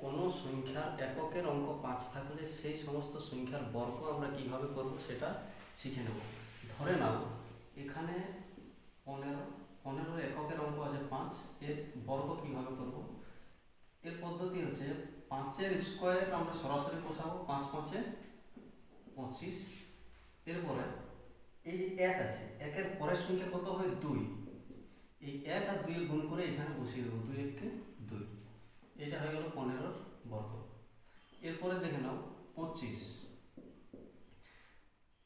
কোনো সংখ্যার এককের অঙ্ক 5 থাকলে সেই সমস্ত সংখ্যার বর্গ আমরা কিভাবে করব সেটা শিখে নেব। ধরে নাও এখানে 15 এককের অঙ্ক আছে 5, এর বর্গ কিভাবে করব? এর পদ্ধতি হচ্ছে 5-এর স্কোয়ার আমরা সরাসরি বসাবো, 5 5 25। এরপরে এই যে 1 আছে, 1-এর পরের সংখ্যা কত হয়? 2। এই 1 আর 2 গুণ করে এখানে বসিয়ে দেবো, 2 1 কে 2। এটা হয়ে গেল 15-র বর্গ। এরপরে দেখে নাও 25,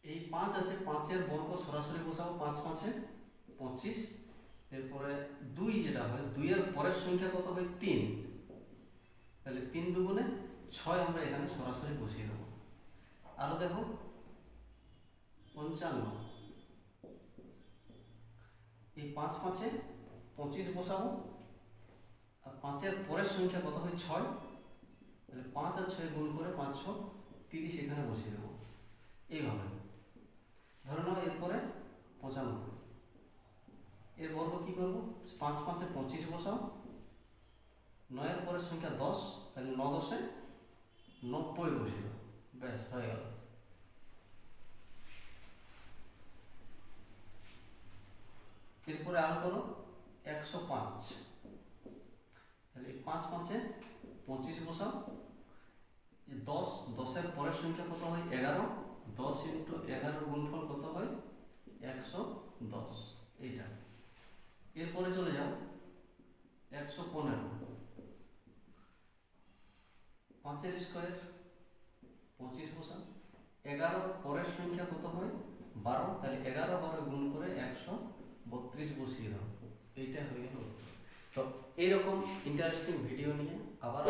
এই 5 আছে, 5-এর বর্গ সরাসরি বসাবো, 5 5 25। এরপরে 2 যেটা হয়, 2-এর পরের সংখ্যা কত হয়? 3। তাহলে 3 দুগুণে 6 আমরা এখানে সরাসরি বসিয়ে দেবো। আরো দেখো 55, এই 5 5 25 বসাবো, আর 5-এর পরের সংখ্যা কত হয়? 6। তাহলে 5 আর 6 গুণ করে 5 6 30 এখানে বসিয়ে দেবো। এইভাবে ধরে নাও এরপরে 95, এর বর্গ কি করব? 5 5 25 বসাও, 9-এর পরের সংখ্যা 10, তাহলে 9 10 90 বসিয়ে দাও, ব্যাস হয়ে গেল। এরপরে আরো করো 105, তাহলে 5 5 25 বসাও, 10 10-এর পরের সংখ্যা কত হয়? 11, 10 ইন্টু 11 গুণফল কত হয়? 110, এইটা। এরপরে চলে যাও 115, 5-এর স্কোয়ার 25 বসাও, 11 পরের সংখ্যা কত হয়? 12, তাহলে 11 12 গুণ করে 132 বসিয়ে দাও, এইটা হয়ে গেল। তো এইরকম ইন্টারেস্টিং ভিডিও নিয়ে আবার